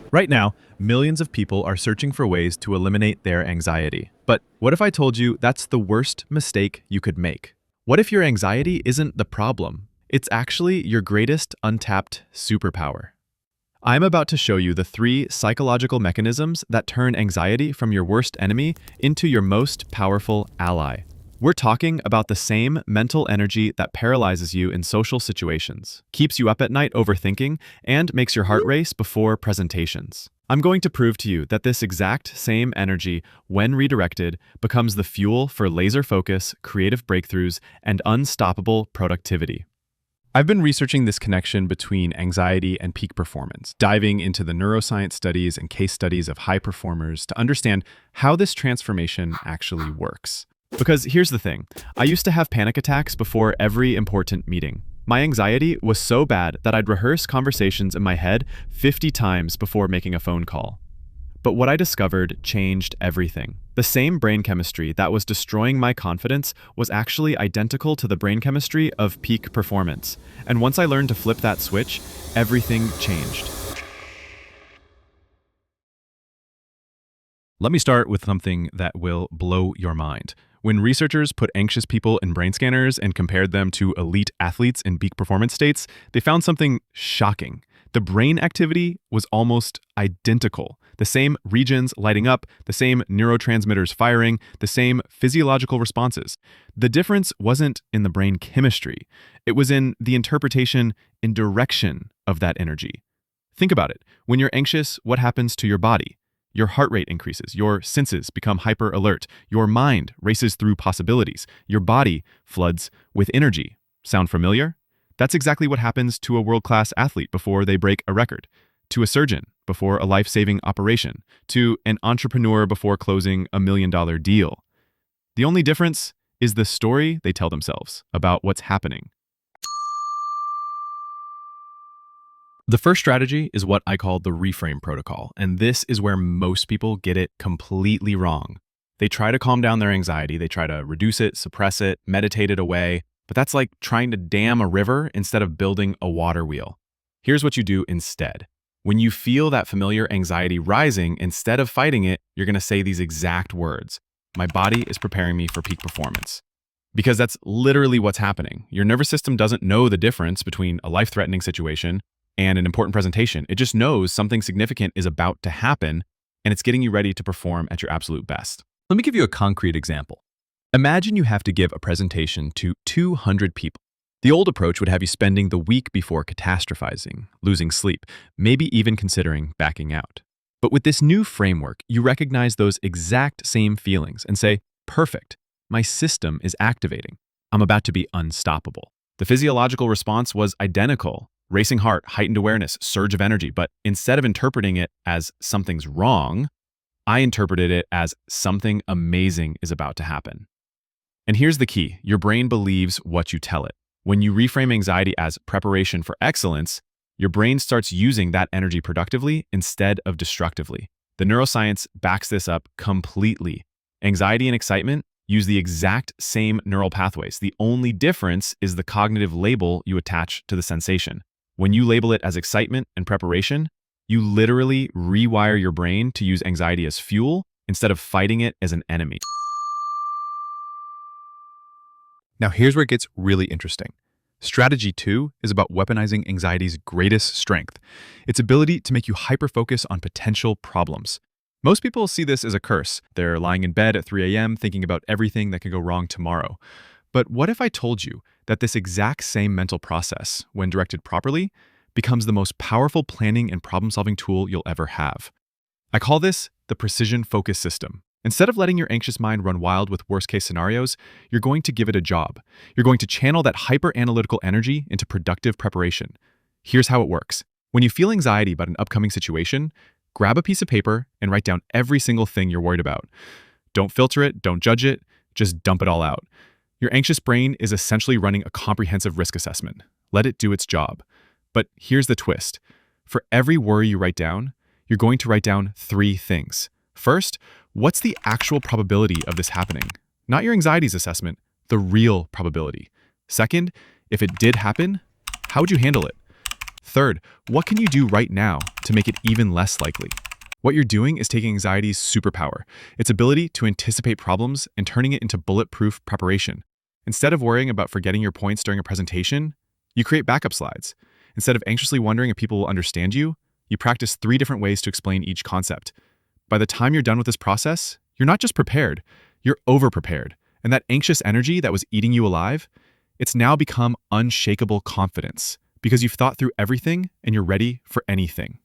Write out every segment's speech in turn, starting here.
Right now, millions of people are searching for ways to eliminate their anxiety. But what if I told you that's the worst mistake you could make? What if your anxiety isn't the problem? It's actually your greatest untapped superpower. I'm about to show you the 3 psychological mechanisms that turn anxiety from your worst enemy into your most powerful ally. We're talking about the same mental energy that paralyzes you in social situations, keeps you up at night overthinking, and makes your heart race before presentations. I'm going to prove to you that this exact same energy, when redirected, becomes the fuel for laser focus, creative breakthroughs, and unstoppable productivity. I've been researching this connection between anxiety and peak performance, diving into the neuroscience studies and case studies of high performers to understand how this transformation actually works. Because here's the thing, I used to have panic attacks before every important meeting. My anxiety was so bad that I'd rehearse conversations in my head 50 times before making a phone call. But what I discovered changed everything. The same brain chemistry that was destroying my confidence was actually identical to the brain chemistry of peak performance. And once I learned to flip that switch, everything changed. Let me start with something that will blow your mind. When researchers put anxious people in brain scanners and compared them to elite athletes in peak performance states, they found something shocking. The brain activity was almost identical. The same regions lighting up, the same neurotransmitters firing, the same physiological responses. The difference wasn't in the brain chemistry. It was in the interpretation and direction of that energy. Think about it. When you're anxious, what happens to your body? Your heart rate increases, your senses become hyper alert, your mind races through possibilities, your body floods with energy. Sound familiar? That's exactly what happens to a world-class athlete before they break a record, to a surgeon before a life-saving operation, to an entrepreneur before closing a $1 million deal. The only difference is the story they tell themselves about what's happening. The first strategy is what I call the reframe protocol, and this is where most people get it completely wrong. They try to calm down their anxiety, they try to reduce it, suppress it, meditate it away, but that's like trying to dam a river instead of building a water wheel. Here's what you do instead. When you feel that familiar anxiety rising, instead of fighting it, you're going to say these exact words. My body is preparing me for peak performance. Because that's literally what's happening. Your nervous system doesn't know the difference between a life-threatening situation and an important presentation. It just knows something significant is about to happen, and it's getting you ready to perform at your absolute best. Let me give you a concrete example. Imagine you have to give a presentation to 200 people. The old approach would have you spending the week before catastrophizing, losing sleep, maybe even considering backing out. But with this new framework, you recognize those exact same feelings and say, perfect, my system is activating. I'm about to be unstoppable. The physiological response was identical. Racing heart, heightened awareness, surge of energy. But instead of interpreting it as something's wrong, I interpreted it as something amazing is about to happen. And here's the key. Your brain believes what you tell it. When you reframe anxiety as preparation for excellence, your brain starts using that energy productively instead of destructively. The neuroscience backs this up completely. Anxiety and excitement use the exact same neural pathways. The only difference is the cognitive label you attach to the sensation. When you label it as excitement and preparation, you literally rewire your brain to use anxiety as fuel instead of fighting it as an enemy. Now here's where it gets really interesting. Strategy 2 is about weaponizing anxiety's greatest strength, its ability to make you hyper-focus on potential problems. Most people see this as a curse. They're lying in bed at 3 a.m. thinking about everything that could go wrong tomorrow. But what if I told you that this exact same mental process, when directed properly, becomes the most powerful planning and problem-solving tool you'll ever have? I call this the precision focus system. Instead of letting your anxious mind run wild with worst-case scenarios, you're going to give it a job. You're going to channel that hyper-analytical energy into productive preparation. Here's how it works. When you feel anxiety about an upcoming situation, grab a piece of paper and write down every single thing you're worried about. Don't filter it, don't judge it, just dump it all out. Your anxious brain is essentially running a comprehensive risk assessment. Let it do its job. But here's the twist. For every worry you write down, you're going to write down 3 things. First, what's the actual probability of this happening? Not your anxiety's assessment, the real probability. Second, if it did happen, how would you handle it? Third, what can you do right now to make it even less likely. What you're doing is taking anxiety's superpower, its ability to anticipate problems, and turning it into bulletproof preparation. Instead of worrying about forgetting your points during a presentation, you create backup slides. Instead of anxiously wondering if people will understand you, you practice 3 different ways to explain each concept. By the time you're done with this process, you're not just prepared, you're over-prepared. And that anxious energy that was eating you alive, it's now become unshakable confidence because you've thought through everything and you're ready for anything.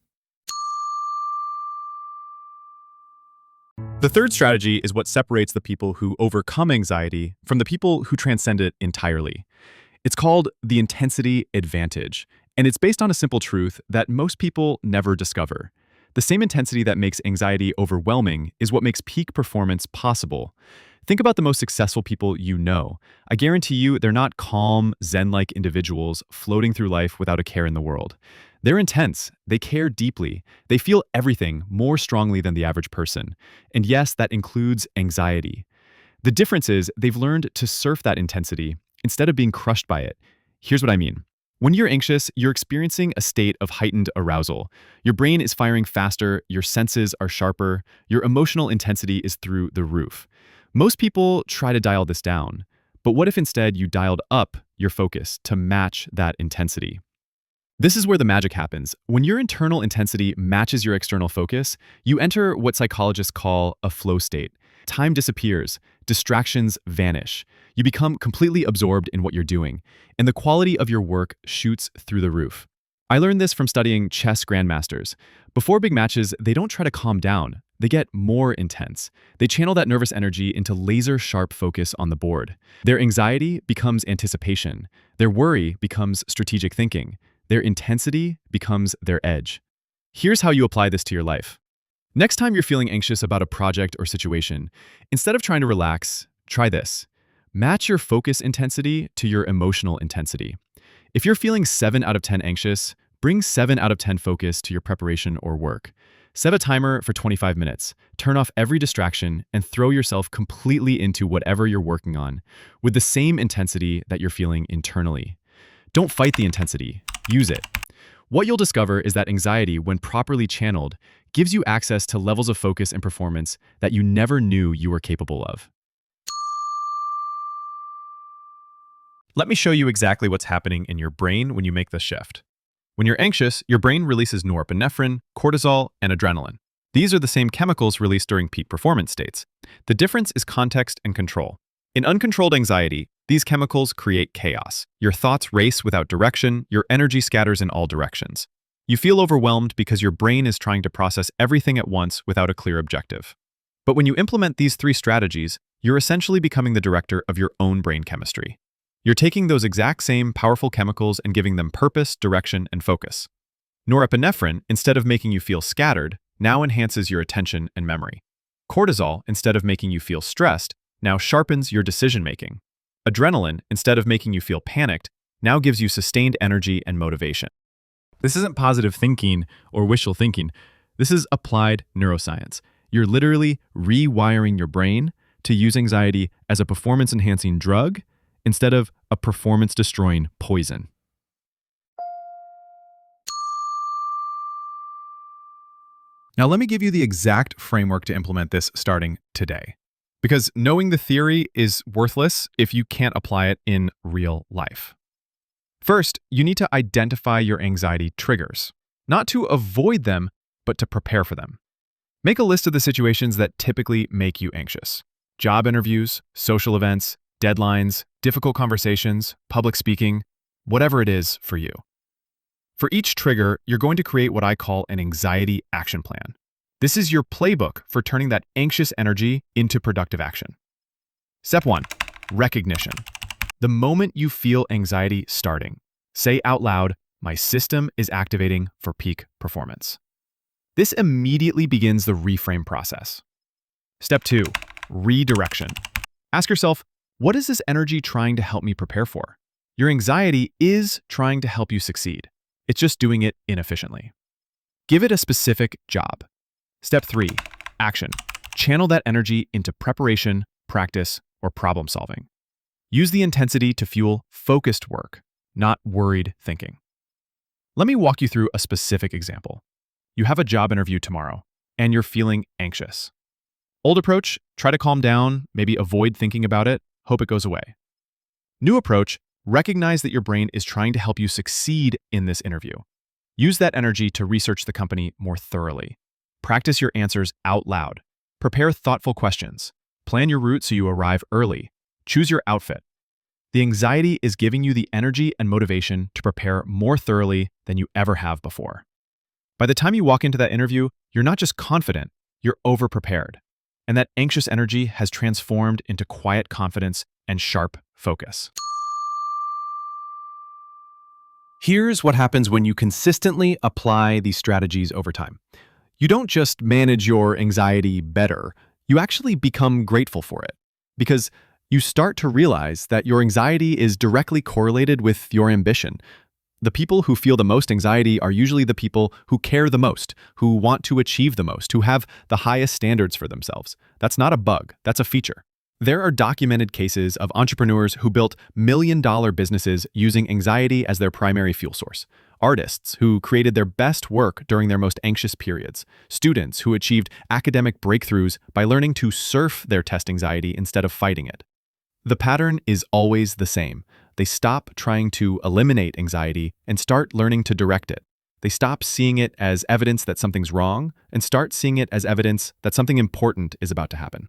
The third strategy is what separates the people who overcome anxiety from the people who transcend it entirely. It's called the intensity advantage, and it's based on a simple truth that most people never discover. The same intensity that makes anxiety overwhelming is what makes peak performance possible. Think about the most successful people you know. I guarantee you they're not calm, zen-like individuals floating through life without a care in the world. They're intense, they care deeply, they feel everything more strongly than the average person. And yes, that includes anxiety. The difference is they've learned to surf that intensity instead of being crushed by it. Here's what I mean. When you're anxious, you're experiencing a state of heightened arousal. Your brain is firing faster, your senses are sharper, your emotional intensity is through the roof. Most people try to dial this down, but what if instead you dialed up your focus to match that intensity? This is where the magic happens. When your internal intensity matches your external focus, you enter what psychologists call a flow state. Time disappears, distractions vanish. You become completely absorbed in what you're doing, and the quality of your work shoots through the roof. I learned this from studying chess grandmasters. Before big matches, they don't try to calm down. They get more intense. They channel that nervous energy into laser-sharp focus on the board. Their anxiety becomes anticipation. Their worry becomes strategic thinking. Their intensity becomes their edge. Here's how you apply this to your life. Next time you're feeling anxious about a project or situation, instead of trying to relax, try this. Match your focus intensity to your emotional intensity. If you're feeling 7 out of 10 anxious, bring 7 out of 10 focus to your preparation or work. Set a timer for 25 minutes, turn off every distraction, and throw yourself completely into whatever you're working on with the same intensity that you're feeling internally. Don't fight the intensity, use it. What you'll discover is that anxiety, when properly channeled, gives you access to levels of focus and performance that you never knew you were capable of. Let me show you exactly what's happening in your brain when you make this shift. When you're anxious, your brain releases norepinephrine, cortisol, and adrenaline. These are the same chemicals released during peak performance states. The difference is context and control. In uncontrolled anxiety, these chemicals create chaos. Your thoughts race without direction, your energy scatters in all directions. You feel overwhelmed because your brain is trying to process everything at once without a clear objective. But when you implement these 3 strategies, you're essentially becoming the director of your own brain chemistry. You're taking those exact same powerful chemicals and giving them purpose, direction, and focus. Norepinephrine, instead of making you feel scattered, now enhances your attention and memory. Cortisol, instead of making you feel stressed, now sharpens your decision-making. Adrenaline, instead of making you feel panicked, now gives you sustained energy and motivation. This isn't positive thinking or wishful thinking. This is applied neuroscience. You're literally rewiring your brain to use anxiety as a performance-enhancing drug instead of a performance-destroying poison. Now, let me give you the exact framework to implement this starting today. Because knowing the theory is worthless if you can't apply it in real life. First, you need to identify your anxiety triggers, not to avoid them, but to prepare for them. Make a list of the situations that typically make you anxious. Job interviews, social events, deadlines, difficult conversations, public speaking, whatever it is for you. For each trigger, you're going to create what I call an anxiety action plan. This is your playbook for turning that anxious energy into productive action. Step 1, recognition. The moment you feel anxiety starting, say out loud, "My system is activating for peak performance." This immediately begins the reframe process. Step 2, redirection. Ask yourself, what is this energy trying to help me prepare for? Your anxiety is trying to help you succeed. It's just doing it inefficiently. Give it a specific job. Step 3, action. Channel that energy into preparation, practice, or problem solving. Use the intensity to fuel focused work, not worried thinking. Let me walk you through a specific example. You have a job interview tomorrow, and you're feeling anxious. Old approach, try to calm down, maybe avoid thinking about it, hope it goes away. New approach, recognize that your brain is trying to help you succeed in this interview. Use that energy to research the company more thoroughly. Practice your answers out loud. Prepare thoughtful questions. Plan your route so you arrive early. Choose your outfit. The anxiety is giving you the energy and motivation to prepare more thoroughly than you ever have before. By the time you walk into that interview, you're not just confident, you're over-prepared. And that anxious energy has transformed into quiet confidence and sharp focus. Here's what happens when you consistently apply these strategies over time. You don't just manage your anxiety better, you actually become grateful for it. Because you start to realize that your anxiety is directly correlated with your ambition. The people who feel the most anxiety are usually the people who care the most, who want to achieve the most, who have the highest standards for themselves. That's not a bug, that's a feature. There are documented cases of entrepreneurs who built million-dollar businesses using anxiety as their primary fuel source. Artists who created their best work during their most anxious periods. Students who achieved academic breakthroughs by learning to surf their test anxiety instead of fighting it. The pattern is always the same. They stop trying to eliminate anxiety and start learning to direct it. They stop seeing it as evidence that something's wrong and start seeing it as evidence that something important is about to happen.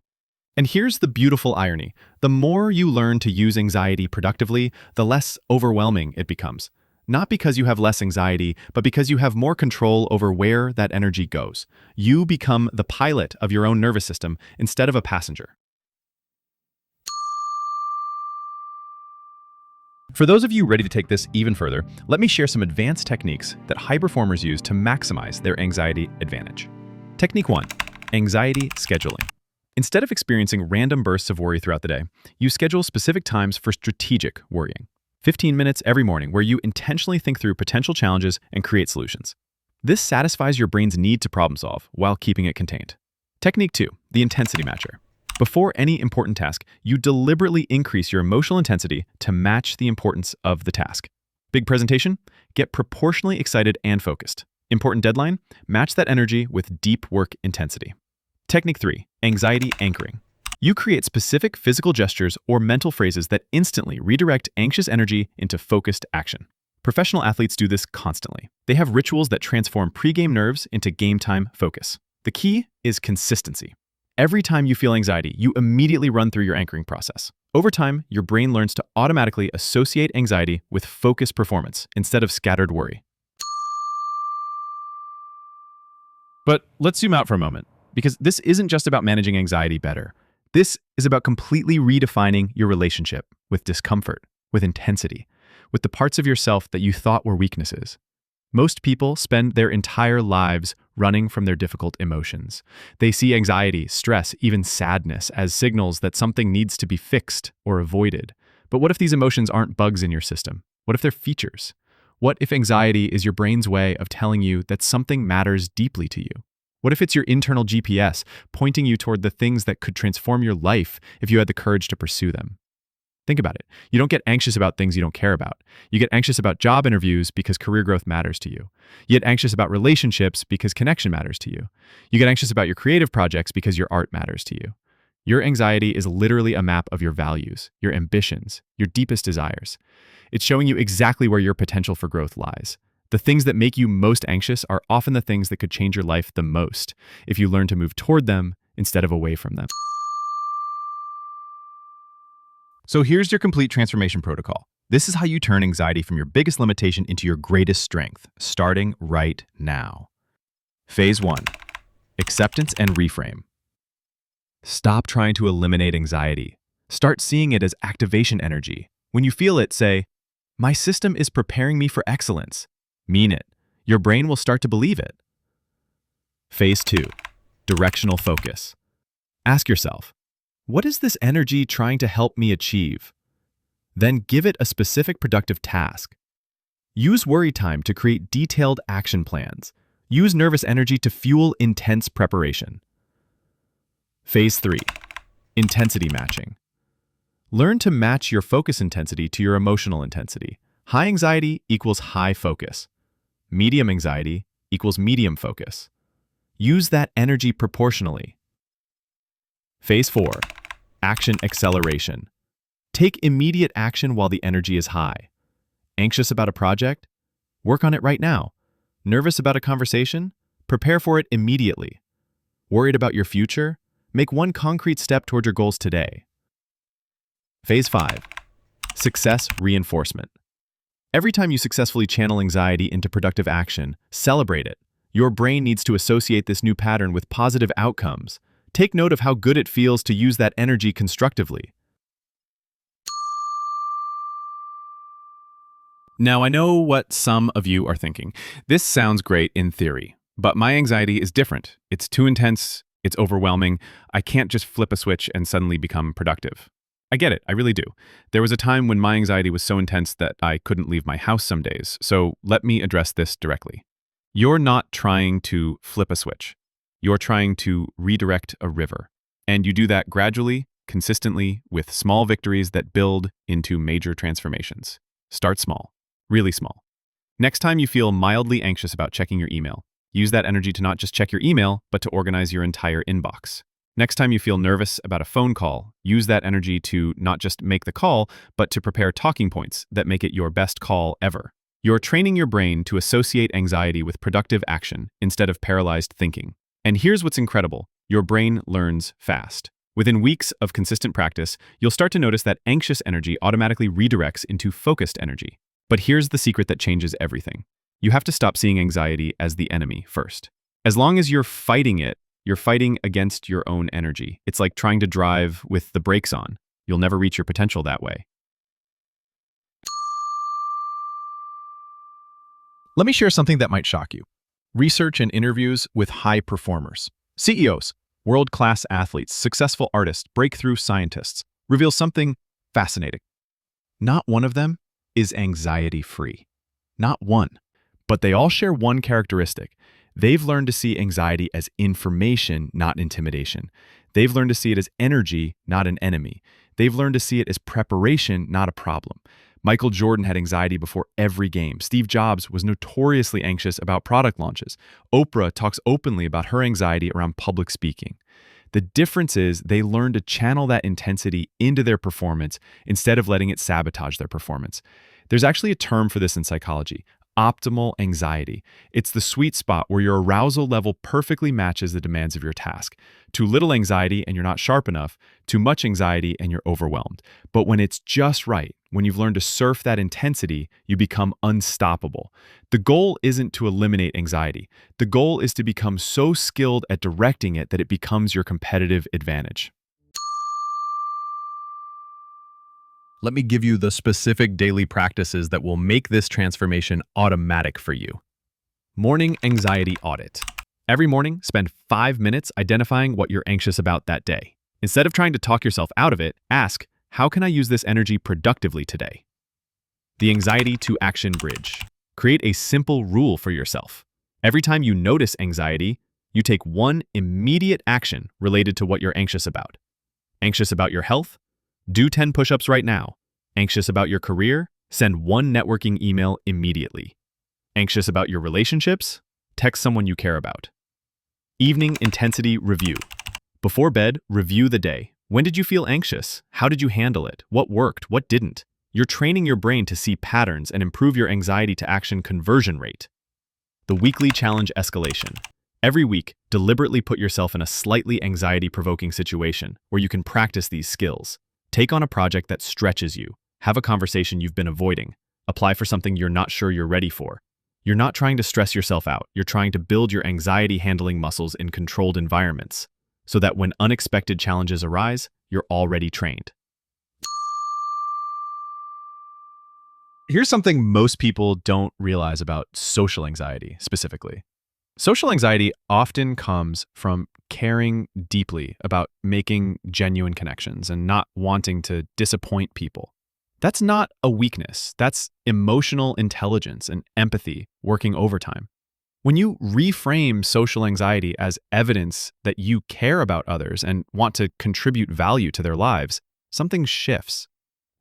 And here's the beautiful irony. The more you learn to use anxiety productively, the less overwhelming it becomes. Not because you have less anxiety, but because you have more control over where that energy goes. You become the pilot of your own nervous system instead of a passenger. For those of you ready to take this even further, let me share some advanced techniques that high performers use to maximize their anxiety advantage. Technique 1, anxiety scheduling. Instead of experiencing random bursts of worry throughout the day, you schedule specific times for strategic worrying. 15 minutes every morning where you intentionally think through potential challenges and create solutions. This satisfies your brain's need to problem solve while keeping it contained. Technique 2, the intensity matcher. Before any important task, you deliberately increase your emotional intensity to match the importance of the task. Big presentation? Get proportionally excited and focused. Important deadline? Match that energy with deep work intensity. Technique 3, anxiety anchoring. You create specific physical gestures or mental phrases that instantly redirect anxious energy into focused action. Professional athletes do this constantly. They have rituals that transform pre-game nerves into game-time focus. The key is consistency. Every time you feel anxiety, you immediately run through your anchoring process. Over time, your brain learns to automatically associate anxiety with focused performance instead of scattered worry. But let's zoom out for a moment, because this isn't just about managing anxiety better. This is about completely redefining your relationship with discomfort, with intensity, with the parts of yourself that you thought were weaknesses. Most people spend their entire lives running from their difficult emotions. They see anxiety, stress, even sadness as signals that something needs to be fixed or avoided. But what if these emotions aren't bugs in your system? What if they're features? What if anxiety is your brain's way of telling you that something matters deeply to you? What if it's your internal GPS pointing you toward the things that could transform your life if you had the courage to pursue them? Think about it. You don't get anxious about things you don't care about. You get anxious about job interviews because career growth matters to you. You get anxious about relationships because connection matters to you. You get anxious about your creative projects because your art matters to you. Your anxiety is literally a map of your values, your ambitions, your deepest desires. It's showing you exactly where your potential for growth lies. The things that make you most anxious are often the things that could change your life the most if you learn to move toward them instead of away from them. So here's your complete transformation protocol. This is how you turn anxiety from your biggest limitation into your greatest strength, starting right now. Phase 1, acceptance and reframe. Stop trying to eliminate anxiety. Start seeing it as activation energy. When you feel it, say, "My system is preparing me for excellence." Mean it. Your brain will start to believe it. Phase 2, directional focus. Ask yourself, what is this energy trying to help me achieve? Then give it a specific productive task. Use worry time to create detailed action plans. Use nervous energy to fuel intense preparation. Phase 3, intensity matching. Learn to match your focus intensity to your emotional intensity. High anxiety equals high focus. Medium anxiety equals medium focus. Use that energy proportionally. Phase 4. Action acceleration. Take immediate action while the energy is high. Anxious about a project? Work on it right now. Nervous about a conversation? Prepare for it immediately. Worried about your future? Make one concrete step toward your goals today. Phase 5. Success reinforcement. Every time you successfully channel anxiety into productive action, celebrate it. Your brain needs to associate this new pattern with positive outcomes. Take note of how good it feels to use that energy constructively. Now, I know what some of you are thinking. This sounds great in theory, but my anxiety is different. It's too intense, it's overwhelming. I can't just flip a switch and suddenly become productive. I get it, I really do. There was a time when my anxiety was so intense that I couldn't leave my house some days, so let me address this directly. You're not trying to flip a switch. You're trying to redirect a river. And you do that gradually, consistently, with small victories that build into major transformations. Start small, really small. Next time you feel mildly anxious about checking your email, use that energy to not just check your email, but to organize your entire inbox. Next time you feel nervous about a phone call, use that energy to not just make the call, but to prepare talking points that make it your best call ever. You're training your brain to associate anxiety with productive action instead of paralyzed thinking. And here's what's incredible. Your brain learns fast. Within weeks of consistent practice, you'll start to notice that anxious energy automatically redirects into focused energy. But here's the secret that changes everything. You have to stop seeing anxiety as the enemy first. As long as you're fighting it, you're fighting against your own energy. It's like trying to drive with the brakes on. You'll never reach your potential that way. Let me share something that might shock you. Research and interviews with high performers. CEOs, world-class athletes, successful artists, breakthrough scientists reveal something fascinating. Not one of them is anxiety-free. Not one. But they all share one characteristic. They've learned to see anxiety as information, not intimidation. They've learned to see it as energy, not an enemy. They've learned to see it as preparation, not a problem. Michael Jordan had anxiety before every game. Steve Jobs was notoriously anxious about product launches. Oprah talks openly about her anxiety around public speaking. The difference is they learn to channel that intensity into their performance instead of letting it sabotage their performance. There's actually a term for this in psychology: optimal anxiety. It's the sweet spot where your arousal level perfectly matches the demands of your task. Too little anxiety and you're not sharp enough. Too much anxiety and you're overwhelmed. But when it's just right, when you've learned to surf that intensity, you become unstoppable. The goal isn't to eliminate anxiety. The goal is to become so skilled at directing it that it becomes your competitive advantage. Let me give you the specific daily practices that will make this transformation automatic for you. Morning anxiety audit. Every morning, spend 5 minutes identifying what you're anxious about that day. Instead of trying to talk yourself out of it, ask, how can I use this energy productively today? The anxiety to action bridge. Create a simple rule for yourself. Every time you notice anxiety, you take one immediate action related to what you're anxious about. Anxious about your health? Do 10 push-ups right now. Anxious about your career? Send one networking email immediately. Anxious about your relationships? Text someone you care about. Evening intensity review. Before bed, review the day. When did you feel anxious? How did you handle it? What worked? What didn't? You're training your brain to see patterns and improve your anxiety to action conversion rate. The weekly challenge escalation. Every week, deliberately put yourself in a slightly anxiety-provoking situation where you can practice these skills. Take on a project that stretches you. Have a conversation you've been avoiding. Apply for something you're not sure you're ready for. You're not trying to stress yourself out. You're trying to build your anxiety handling muscles in controlled environments so that when unexpected challenges arise, you're already trained. Here's something most people don't realize about social anxiety specifically. Social anxiety often comes from caring deeply about making genuine connections and not wanting to disappoint people. That's not a weakness. That's emotional intelligence and empathy working overtime. When you reframe social anxiety as evidence that you care about others and want to contribute value to their lives, something shifts.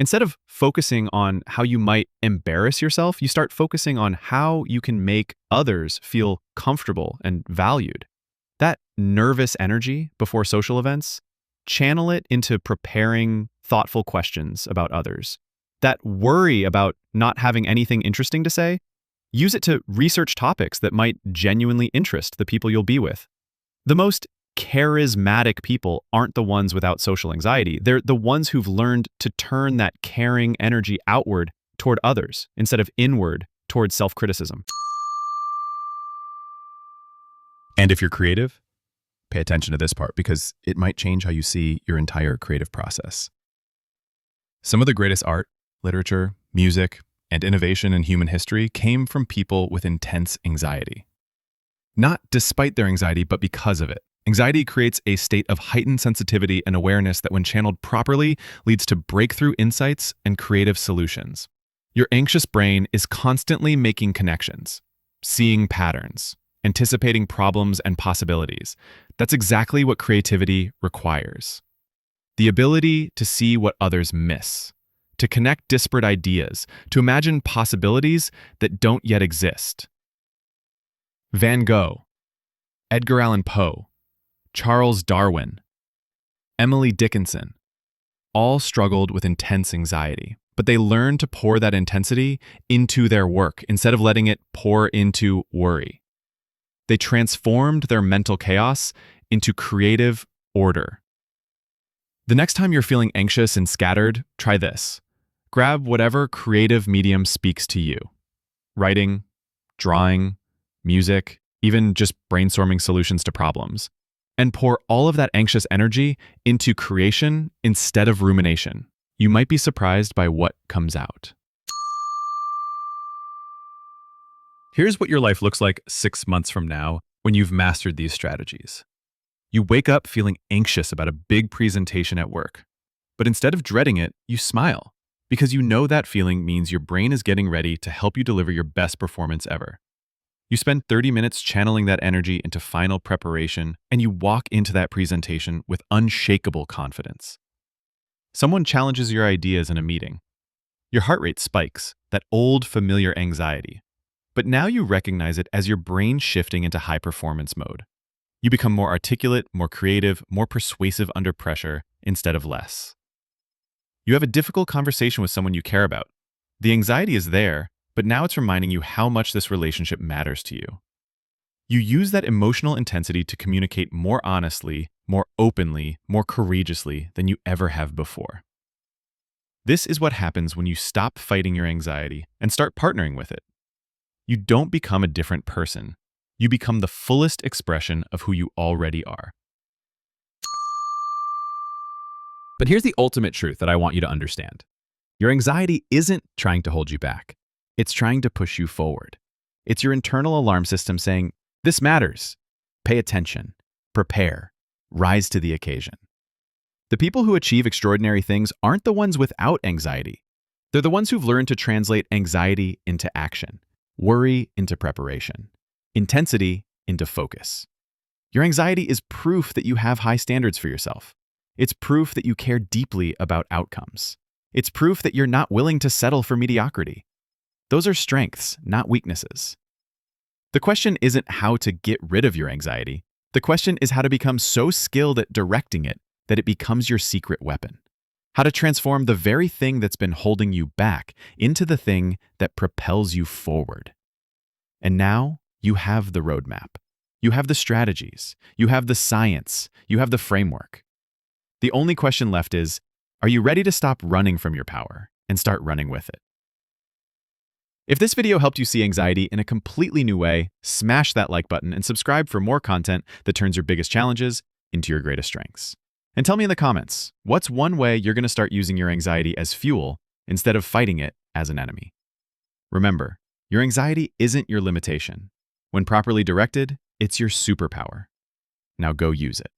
Instead of focusing on how you might embarrass yourself, you start focusing on how you can make others feel comfortable and valued. That nervous energy before social events, channel it into preparing thoughtful questions about others. That worry about not having anything interesting to say, use it to research topics that might genuinely interest the people you'll be with. The most charismatic people aren't the ones without social anxiety. They're the ones who've learned to turn that caring energy outward toward others instead of inward toward self-criticism. And if you're creative, pay attention to this part because it might change how you see your entire creative process. Some of the greatest art, literature, music, and innovation in human history came from people with intense anxiety. Not despite their anxiety, but because of it. Anxiety creates a state of heightened sensitivity and awareness that, when channeled properly, leads to breakthrough insights and creative solutions. Your anxious brain is constantly making connections, seeing patterns, anticipating problems and possibilities. That's exactly what creativity requires. The ability to see what others miss, to connect disparate ideas, to imagine possibilities that don't yet exist. Van Gogh, Edgar Allan Poe, Charles Darwin, Emily Dickinson, all struggled with intense anxiety, but they learned to pour that intensity into their work instead of letting it pour into worry. They transformed their mental chaos into creative order. The next time you're feeling anxious and scattered, try this. Grab whatever creative medium speaks to you. Writing, drawing, music, even just brainstorming solutions to problems. And pour all of that anxious energy into creation instead of rumination. You might be surprised by what comes out. Here's what your life looks like 6 months from now when you've mastered these strategies. You wake up feeling anxious about a big presentation at work. But instead of dreading it, you smile, because you know that feeling means your brain is getting ready to help you deliver your best performance ever. You spend 30 minutes channeling that energy into final preparation, and you walk into that presentation with unshakable confidence. Someone challenges your ideas in a meeting. Your heart rate spikes, that old familiar anxiety. But now you recognize it as your brain shifting into high-performance mode. You become more articulate, more creative, more persuasive under pressure instead of less. You have a difficult conversation with someone you care about. The anxiety is there, but now it's reminding you how much this relationship matters to you. You use that emotional intensity to communicate more honestly, more openly, more courageously than you ever have before. This is what happens when you stop fighting your anxiety and start partnering with it. You don't become a different person. You become the fullest expression of who you already are. But here's the ultimate truth that I want you to understand. Your anxiety isn't trying to hold you back. It's trying to push you forward. It's your internal alarm system saying, "This matters. Pay attention. Prepare. Rise to the occasion." The people who achieve extraordinary things aren't the ones without anxiety. They're the ones who've learned to translate anxiety into action, worry into preparation, intensity into focus. Your anxiety is proof that you have high standards for yourself. It's proof that you care deeply about outcomes. It's proof that you're not willing to settle for mediocrity. Those are strengths, not weaknesses. The question isn't how to get rid of your anxiety. The question is how to become so skilled at directing it that it becomes your secret weapon. How to transform the very thing that's been holding you back into the thing that propels you forward. And now you have the roadmap. You have the strategies. You have the science. You have the framework. The only question left is, are you ready to stop running from your power and start running with it? If this video helped you see anxiety in a completely new way, smash that like button and subscribe for more content that turns your biggest challenges into your greatest strengths. And tell me in the comments, what's one way you're going to start using your anxiety as fuel instead of fighting it as an enemy? Remember, your anxiety isn't your limitation. When properly directed, it's your superpower. Now go use it.